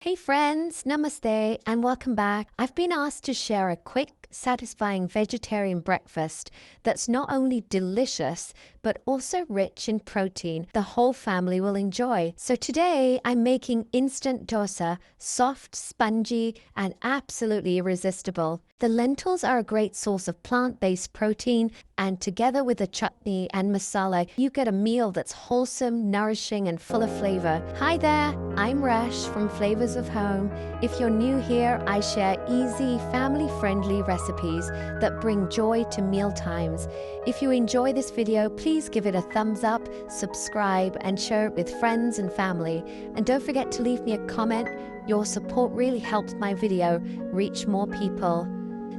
Hey friends, namaste and welcome back. I've been asked to share a quick, satisfying vegetarian breakfast that's not only delicious, but also rich in protein the whole family will enjoy. So today I'm making instant dosa, soft, spongy, and absolutely irresistible. The lentils are a great source of plant-based protein, and together with the chutney and masala, you get a meal that's wholesome, nourishing, and full of flavor. Hi there, I'm Resh from Flavors of Home. If you're new here, I share easy, family-friendly recipes that bring joy to meal times. If you enjoy this video, please give it a thumbs up, subscribe, and share it with friends and family. And don't forget to leave me a comment. Your support really helps my video reach more people.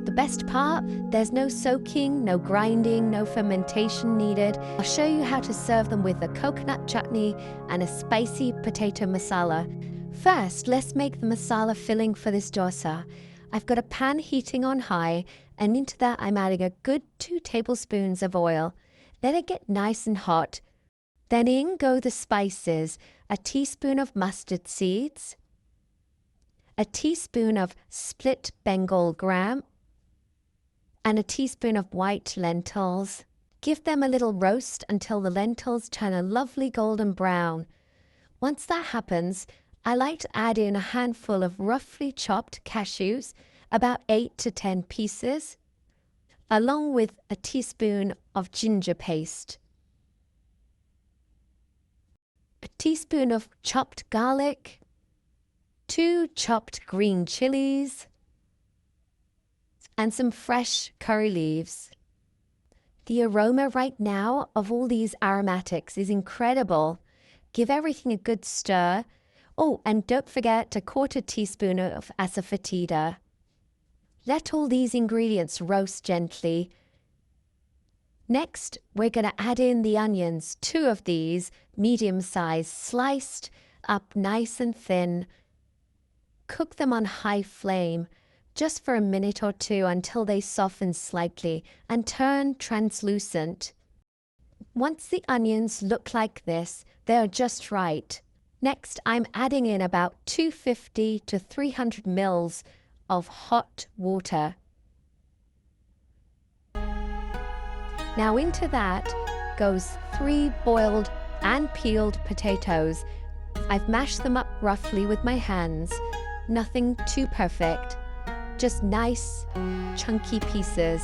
The best part, there's no soaking, no grinding, no fermentation needed. I'll show you how to serve them with a coconut chutney and a spicy potato masala. First, let's make the masala filling for this dosa. I've got a pan heating on high, and into that I'm adding a good 2 tablespoons of oil. Let it get nice and hot. Then in go the spices, a teaspoon of mustard seeds, a teaspoon of split Bengal gram, and a teaspoon of white lentils. Give them a little roast until the lentils turn a lovely golden brown. Once that happens, I like to add in a handful of roughly chopped cashews, about 8 to 10 pieces, along with a teaspoon of ginger paste, a teaspoon of chopped garlic, 2 chopped green chilies, and some fresh curry leaves. The aroma right now of all these aromatics is incredible. Give everything a good stir. Oh, and don't forget a 1/4 teaspoon of asafoetida. Let all these ingredients roast gently. Next, we're going to add in the onions, 2 of these, medium size, sliced up nice and thin. Cook them on high flame, just for a minute or 2 until they soften slightly and turn translucent. Once the onions look like this, they're just right. Next, I'm adding in about 250 to 300 mils of hot water. Now into that goes 3 boiled and peeled potatoes. I've mashed them up roughly with my hands, nothing too perfect. Just nice, chunky pieces.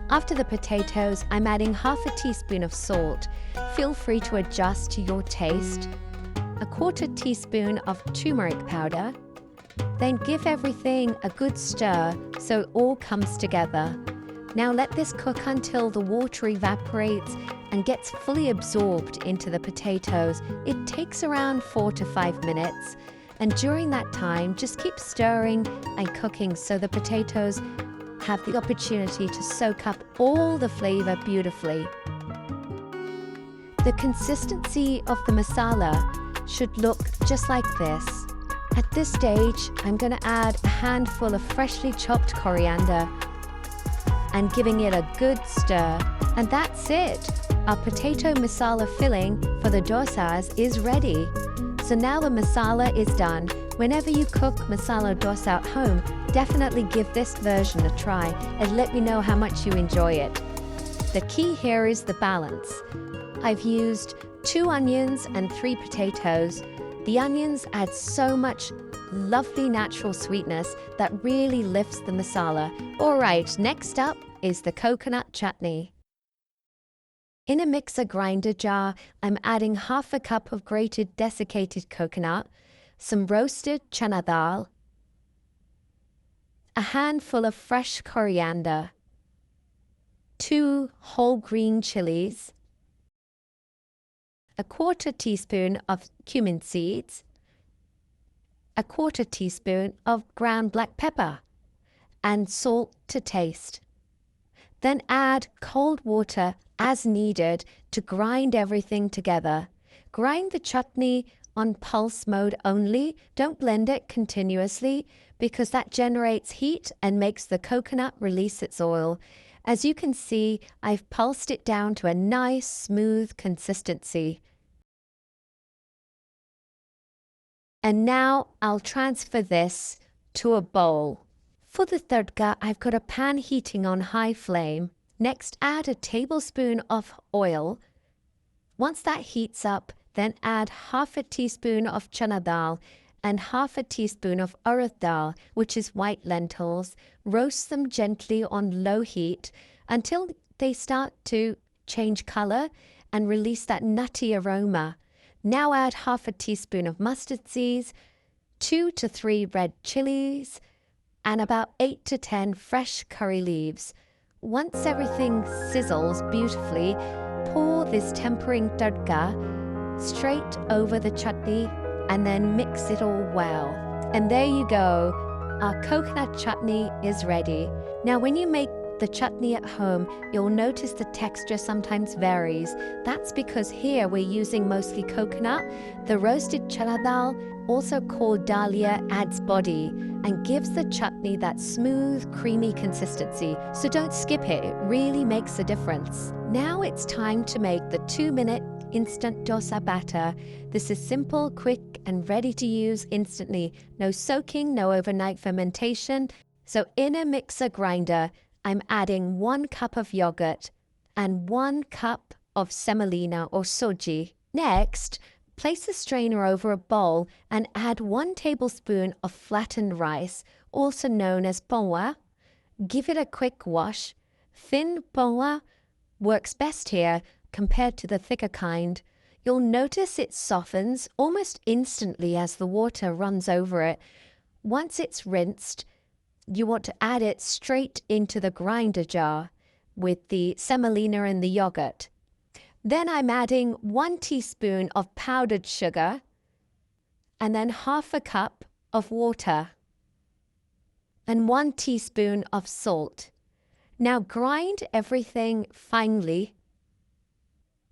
After the potatoes, I'm adding half a teaspoon of salt. Feel free to adjust to your taste. A 1/4 teaspoon of turmeric powder. Then give everything a good stir so it all comes together. Now let this cook until the water evaporates and gets fully absorbed into the potatoes. It takes around 4 to 5 minutes, and during that time just keep stirring and cooking so the potatoes have the opportunity to soak up all the flavor beautifully. The consistency of the masala should look just like this. At this stage, I'm going to add a handful of freshly chopped coriander and giving it a good stir. And that's it. Our potato masala filling for the dosas is ready. So now the masala is done. Whenever you cook masala dosa at home, definitely give this version a try and let me know how much you enjoy it. The key here is the balance. I've used 2 onions and 3 potatoes. The onions add so much lovely natural sweetness that really lifts the masala. Alright, next up is the coconut chutney. In a mixer grinder jar, I'm adding half a cup of grated desiccated coconut, some roasted chana dal, a handful of fresh coriander, 2 whole green chilies, a 1/4 teaspoon of cumin seeds, a 1/4 teaspoon of ground black pepper, and salt to taste. Then add cold water as needed to grind everything together. Grind the chutney on pulse mode only. Don't blend it continuously because that generates heat and makes the coconut release its oil. As you can see, I've pulsed it down to a nice, smooth consistency. And now I'll transfer this to a bowl. For the tadka, I've got a pan heating on high flame. Next, add a tablespoon of oil. Once that heats up, then add half a teaspoon of chana dal and half a teaspoon of urad dal, which is white lentils. Roast them gently on low heat until they start to change color and release that nutty aroma. Now add half a teaspoon of mustard seeds, 2 to 3 red chilies, and about 8 to 10 fresh curry leaves. Once everything sizzles beautifully, pour this tempering tadka straight over the chutney and then mix it all well. And there you go, our coconut chutney is ready. Now when you make the chutney at home, you'll notice the texture sometimes varies. That's because here we're using mostly coconut. The roasted chana dal, also called dalia, adds body and gives the chutney that smooth, creamy consistency. So don't skip it, it really makes a difference. Now it's time to make the 2-minute instant dosa batter. This is simple, quick, and ready to use instantly. No soaking, no overnight fermentation. So in a mixer grinder, I'm adding 1 cup of yogurt and 1 cup of semolina or soji. Next, place the strainer over a bowl and add 1 tablespoon of flattened rice, also known as poa. Give it a quick wash. Thin poa works best here compared to the thicker kind. You'll notice it softens almost instantly as the water runs over it. Once it's rinsed, you want to add it straight into the grinder jar with the semolina and the yogurt. Then I'm adding 1 teaspoon of powdered sugar and then half a cup of water and 1 teaspoon of salt. Now grind everything finely.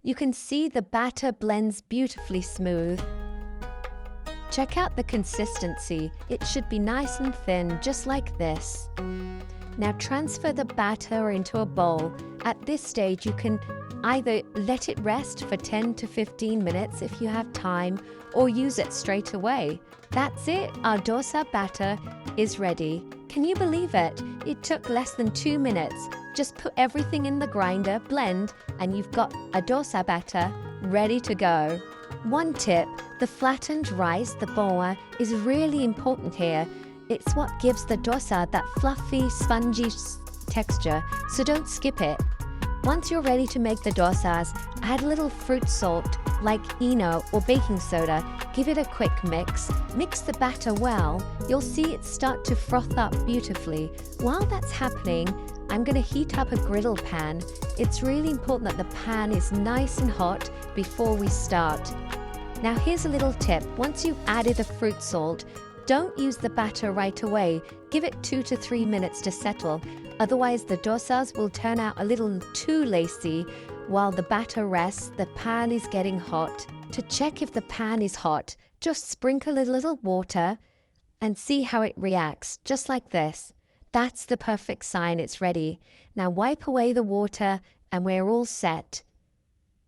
You can see the batter blends beautifully smooth. Check out the consistency. It should be nice and thin, just like this. Now transfer the batter into a bowl. At this stage, you can either let it rest for 10 to 15 minutes if you have time, or use it straight away. That's it, our dosa batter is ready. Can you believe it? It took less than 2 minutes. Just put everything in the grinder, blend, and you've got a dosa batter ready to go. One tip, the flattened rice, the poa, is really important here. It's what gives the dosa that fluffy, spongy texture, so don't skip it. Once you're ready to make the dosas, add a little fruit salt like Eno or baking soda. Give it a quick mix. Mix the batter well. You'll see it start to froth up beautifully. While that's happening, I'm going to heat up a griddle pan. It's really important that the pan is nice and hot before we start. Now here's a little tip. Once you've added the fruit salt, don't use the batter right away. Give it 2 to 3 minutes to settle. Otherwise, the dosas will turn out a little too lacy. While the batter rests, the pan is getting hot. To check if the pan is hot, just sprinkle a little water and see how it reacts, just like this. That's the perfect sign it's ready. Now wipe away the water and we're all set.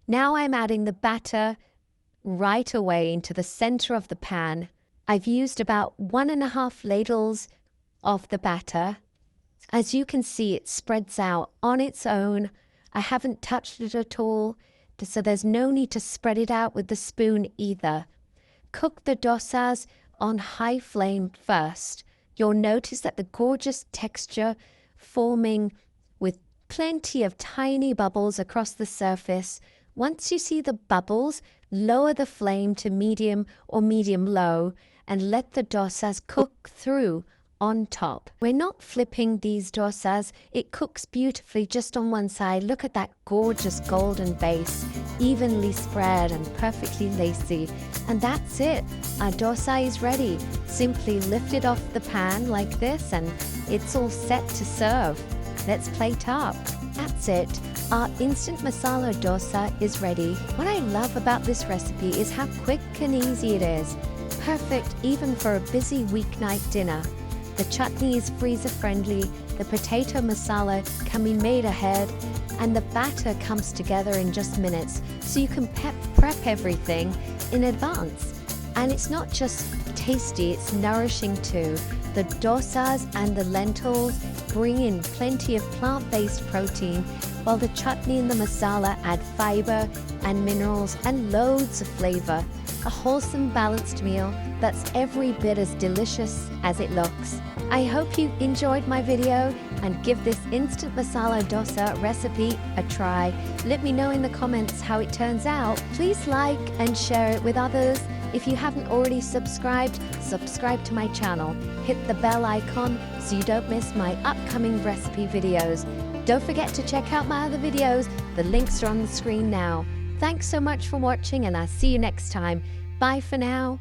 Now I'm adding the batter right away into the center of the pan. I've used about 1.5 ladles of the batter. As you can see, it spreads out on its own. I haven't touched it at all, so there's no need to spread it out with the spoon either. Cook the dosas on high flame first. You'll notice that the gorgeous texture forming with plenty of tiny bubbles across the surface. Once you see the bubbles, lower the flame to medium or medium-low and let the dosas cook through on top. We're not flipping these dosas. It cooks beautifully just on one side. Look at that gorgeous golden base, evenly spread and perfectly lacy. And that's it. Our dosa is ready. Simply lift it off the pan like this and it's all set to serve. Let's plate up. That's it. Our instant masala dosa is ready. What I love about this recipe is how quick and easy it is. Perfect even for a busy weeknight dinner. The chutney is freezer friendly the potato masala can be made ahead, and the batter comes together in just minutes, so you can prep everything in advance. And it's not just tasty, it's nourishing too. The dosas and the lentils bring in plenty of plant-based protein, while the chutney and the masala add fiber and minerals and loads of flavor. A wholesome, balanced meal that's every bit as delicious as it looks. I hope you enjoyed my video and give this instant masala dosa recipe a try. Let me know in the comments how it turns out. Please like and share it with others. If you haven't already subscribed, subscribe to my channel. Hit the bell icon so you don't miss my upcoming recipe videos. Don't forget to check out my other videos. The links are on the screen now. Thanks so much for watching, and I'll see you next time. Bye for now.